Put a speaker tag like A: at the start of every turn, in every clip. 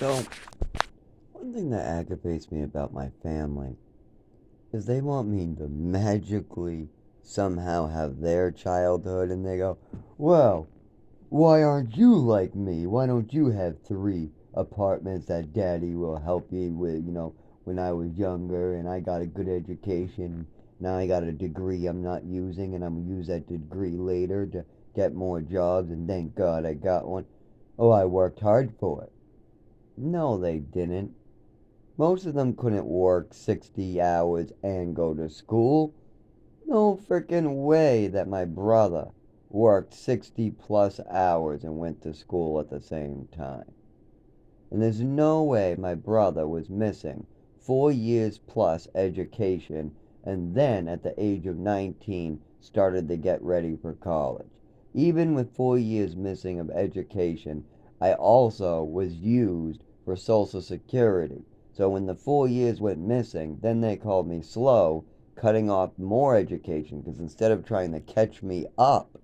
A: So, one thing that aggravates me about my family is they want me to magically somehow have their childhood, and they go, well, why aren't you like me? Why don't you have three apartments that daddy will help you with, when I was younger and I got a good education. Now I got a degree I'm not using, and I'm going to use that degree later to get more jobs, and thank God I got one. Oh, I worked hard for it. No, they didn't. Most of them couldn't work 60 hours and go to school. No frickin' way that my brother worked 60 plus hours and went to school at the same time. And there's no way my brother was missing 4 years plus education and then at the age of 19 started to get ready for college. Even with 4 years missing of education, I also was used for Social Security. So when the 4 years went missing, then they called me slow, cutting off more education because instead of trying to catch me up,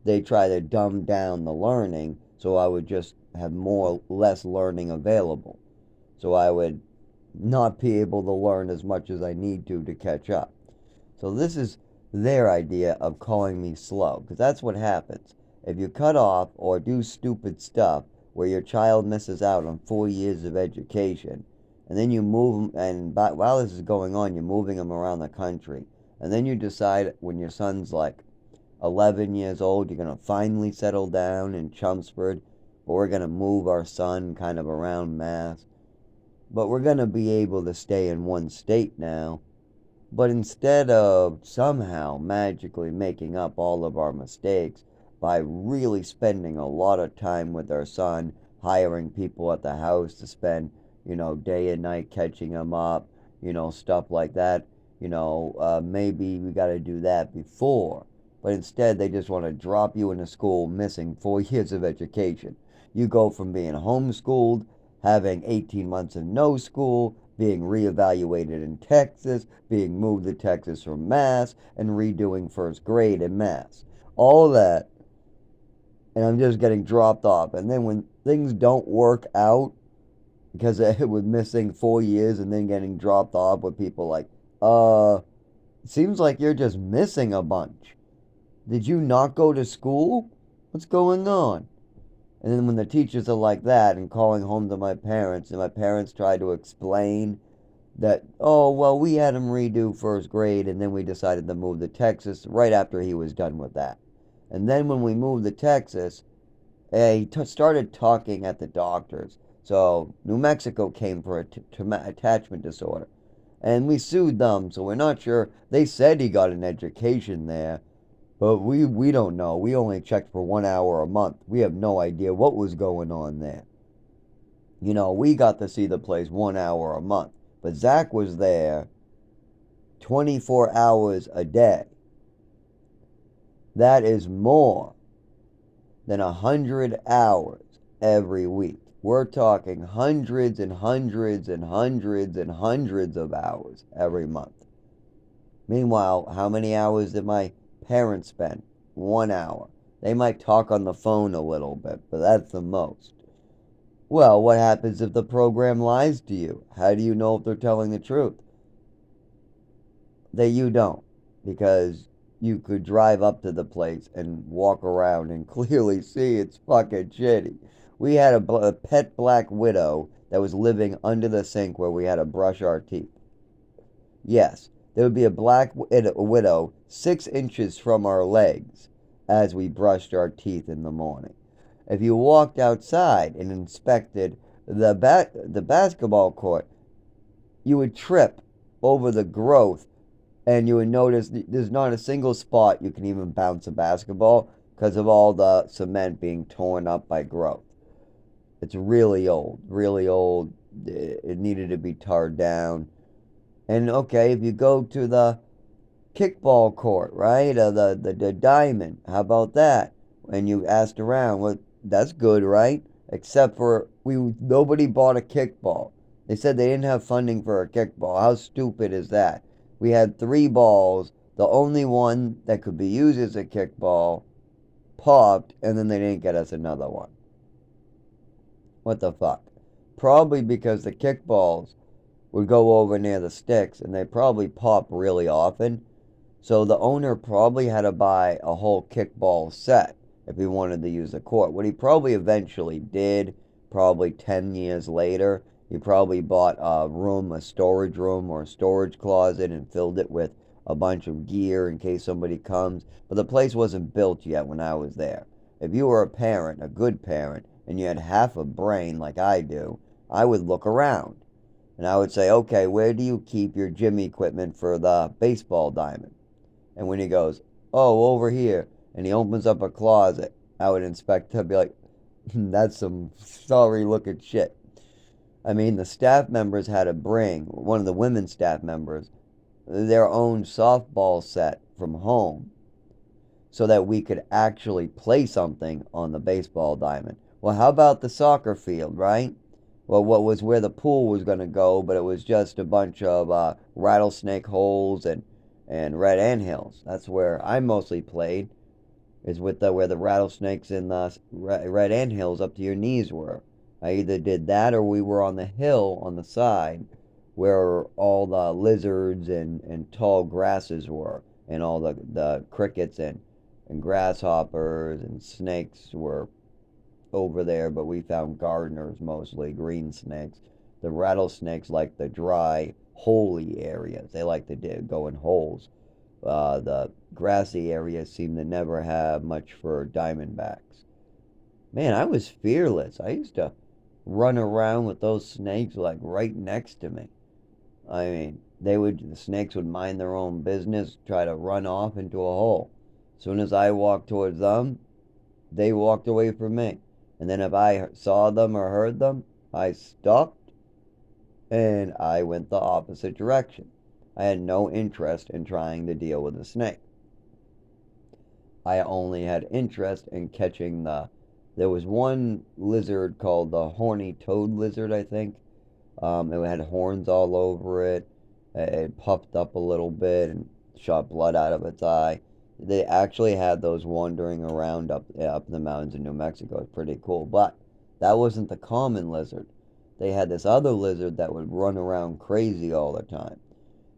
A: they try to dumb down the learning so I would just have less learning available. So I would not be able to learn as much as I need to catch up. So this is their idea of calling me slow, because that's what happens. If you cut off or do stupid stuff where your child misses out on 4 years of education, and then you move them, and while this is going on, you're moving them around the country, and then you decide when your son's like 11 years old, you're going to finally settle down in Chelmsford, but we're going to move our son kind of around Mass. But we're going to be able to stay in one state now. But instead of somehow magically making up all of our mistakes by really spending a lot of time with our son, hiring people at the house to spend, day and night catching him up, stuff like that, maybe we got to do that before. But instead, they just want to drop you into school missing 4 years of education. You go from being homeschooled, having 18 months of no school, being reevaluated in Texas, being moved to Texas from Mass, and redoing first grade in Mass. All of that, and I'm just getting dropped off. And then when things don't work out, because it was missing 4 years and then getting dropped off with people like, it seems like you're just missing a bunch. Did you not go to school? What's going on? And then when the teachers are like that and calling home to my parents, and my parents try to explain that, oh, well, we had him redo first grade, and then we decided to move to Texas right after he was done with that. And then when we moved to Texas, started talking at the doctors. So New Mexico came for attachment disorder. And we sued them, so we're not sure. They said he got an education there, but we don't know. We only checked for 1 hour a month. We have no idea what was going on there. We got to see the place 1 hour a month, but Zach was there 24 hours a day. That is more than 100 hours every week. We're talking hundreds and hundreds and hundreds and hundreds of hours every month. Meanwhile, how many hours did my parents spend? 1 hour. They might talk on the phone a little bit, but that's the most. Well, what happens if the program lies to you? How do you know if they're telling the truth? That you don't, because you could drive up to the place and walk around and clearly see it's fucking shitty. We had a pet black widow that was living under the sink where we had to brush our teeth. Yes, there would be a black widow 6 inches from our legs as we brushed our teeth in the morning. If you walked outside and inspected the basketball court, you would trip over the growth, and you would notice there's not a single spot you can even bounce a basketball because of all the cement being torn up by growth. It's really old, really old. It needed to be tarred down. And okay, if you go to the kickball court, right, the diamond, how about that? And you asked around, well, that's good, right? Except for nobody bought a kickball. They said they didn't have funding for a kickball. How stupid is that? We had three balls. The only one that could be used as a kickball popped, and then they didn't get us another one. What the fuck? Probably because the kickballs would go over near the sticks and they probably pop really often. So the owner probably had to buy a whole kickball set if he wanted to use the court. What he probably eventually did, probably 10 years later, he probably bought a room, a storage room or a storage closet and filled it with a bunch of gear in case somebody comes. But the place wasn't built yet when I was there. If you were a parent, a good parent, and you had half a brain like I do, I would look around. And I would say, okay, where do you keep your gym equipment for the baseball diamond? And when he goes, oh, over here, and he opens up a closet, I would inspect to be like, that's some sorry looking shit. I mean, the staff members had to bring, one of the women staff members, their own softball set from home so that we could actually play something on the baseball diamond. Well, how about the soccer field, right? Well, what was where the pool was going to go, but it was just a bunch of rattlesnake holes and red anthills. That's where I mostly played, is with the where the rattlesnakes and the red anthills up to your knees were. I either did that or we were on the hill on the side where all the lizards and tall grasses were and all the crickets and grasshoppers and snakes were over there, but we found gardeners mostly, green snakes. The rattlesnakes like the dry, holy areas. They like to go in holes. The grassy areas seem to never have much for diamondbacks. Man, I was fearless. I used to run around with those snakes like right next to me. I mean, the snakes would mind their own business, try to run off into a hole. As soon as I walked towards them, they walked away from me. And then if I saw them or heard them, I stopped and I went the opposite direction. I had no interest in trying to deal with a snake. I only had interest in catching there was one lizard called the horny toad lizard, I think. It had horns all over it. It puffed up a little bit and shot blood out of its eye. They actually had those wandering around up in the mountains in New Mexico. It's pretty cool. But that wasn't the common lizard. They had this other lizard that would run around crazy all the time.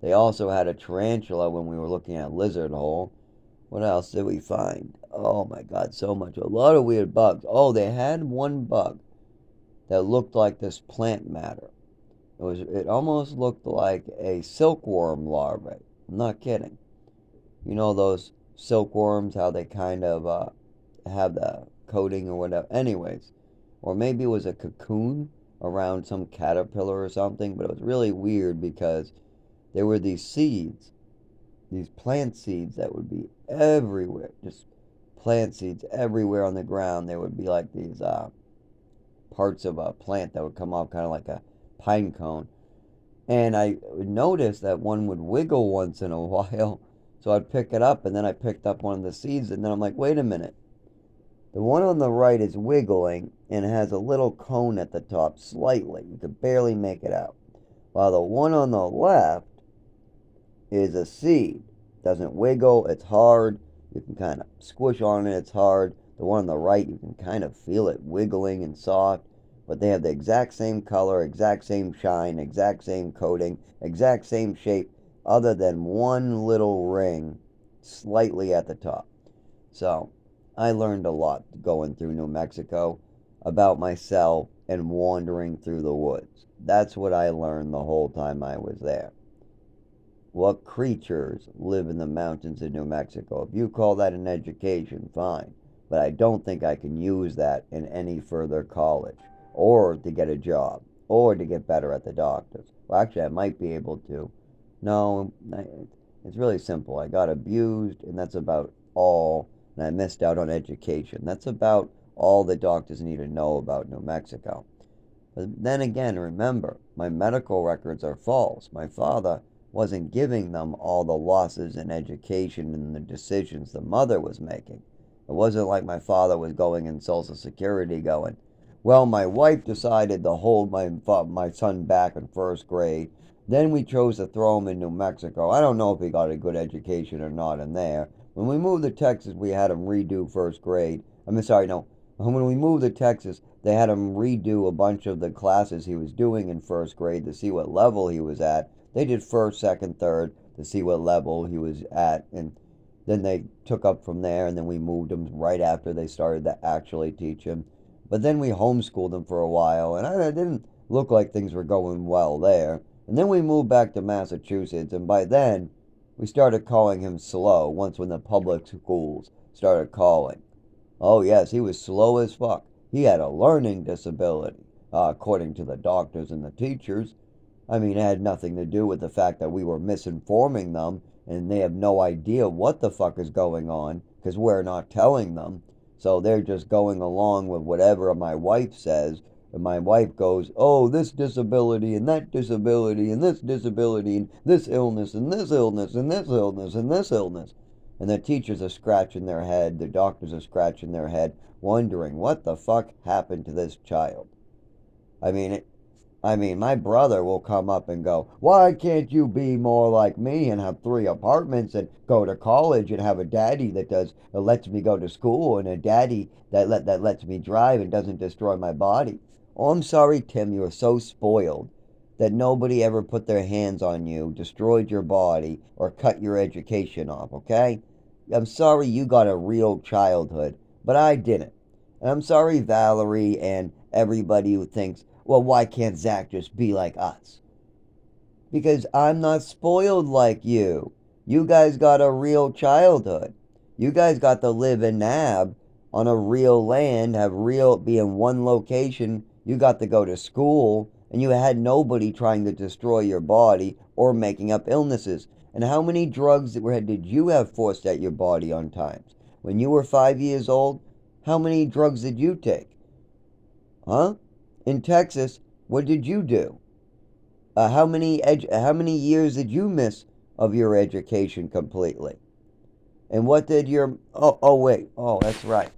A: They also had a tarantula when we were looking at Lizard Hole. What else did we find? Oh my God, so much. A lot of weird bugs. Oh, they had one bug that looked like this plant matter. It almost looked like a silkworm larvae. I'm not kidding. You know those silkworms, how they kind of have the coating or whatever. Anyways, or maybe it was a cocoon around some caterpillar or something, but it was really weird because there were these seeds, these plant seeds that would be everywhere, just plant seeds everywhere on the ground. There would be like these parts of a plant that would come off kind of like a pine cone. And I would notice that one would wiggle once in a while. So I'd pick it up, and then I picked up one of the seeds, and then I'm like, wait a minute. The one on the right is wiggling and has a little cone at the top slightly. You could barely make it out. While the one on the left is a seed. Doesn't wiggle, it's hard. You can kind of squish on it, it's hard. The one on the right, you can kind of feel it wiggling and soft. But they have the exact same color, exact same shine, exact same coating, exact same shape, other than one little ring slightly at the top. So, I learned a lot going through New Mexico about myself and wandering through the woods. That's what I learned the whole time I was there. What creatures live in the mountains of New Mexico? If you call that an education, fine. But I don't think I can use that in any further college, or to get a job, or to get better at the doctors. Well, actually, I might be able to. No, it's really simple. I got abused, and that's about all. And I missed out on education. That's about all the doctors need to know about New Mexico. But then again, remember, my medical records are false. My father wasn't giving them all the losses in education and the decisions the mother was making. It wasn't like my father was going in Social Security going, well, my wife decided to hold my son back in first grade. Then we chose to throw him in New Mexico. I don't know if he got a good education or not in there. When we moved to Texas, we had him redo first grade. I mean, sorry, no, And when we moved to Texas, they had him redo a bunch of the classes he was doing in first grade to see what level he was at. They did first, second, third to see what level he was at, and then they took up from there, and then we moved him right after they started to actually teach him. But then we homeschooled him for a while, and it didn't look like things were going well there. And then we moved back to Massachusetts, and by then we started calling him slow once when the public schools started calling. Oh, yes, he was slow as fuck. He had a learning disability, according to the doctors and the teachers. I mean, it had nothing to do with the fact that we were misinforming them and they have no idea what the fuck is going on because we're not telling them. So they're just going along with whatever my wife says. And my wife goes, oh, this disability and that disability and this disability and this illness and this illness and this illness and this illness. And the teachers are scratching their head, the doctors are scratching their head, wondering what the fuck happened to this child. I mean, my brother will come up and go, why can't you be more like me and have 3 apartments and go to college and have a daddy that lets me go to school and a daddy that lets me drive and doesn't destroy my body? Oh, I'm sorry, Tim, you are so spoiled that nobody ever put their hands on you, destroyed your body, or cut your education off, okay? I'm sorry you got a real childhood, but I didn't. And I'm sorry, Valerie, and everybody who thinks, well, why can't Zach just be like us? Because I'm not spoiled like you. You guys got a real childhood. You guys got to live in Nab on a real land, be in one location. You got to go to school, and you had nobody trying to destroy your body or making up illnesses. And how many drugs did you have forced at your body on times? When you were 5 years old, how many drugs did you take? Huh? In Texas, what did you do? How many years did you miss of your education completely? And what did your oh wait, oh, that's right.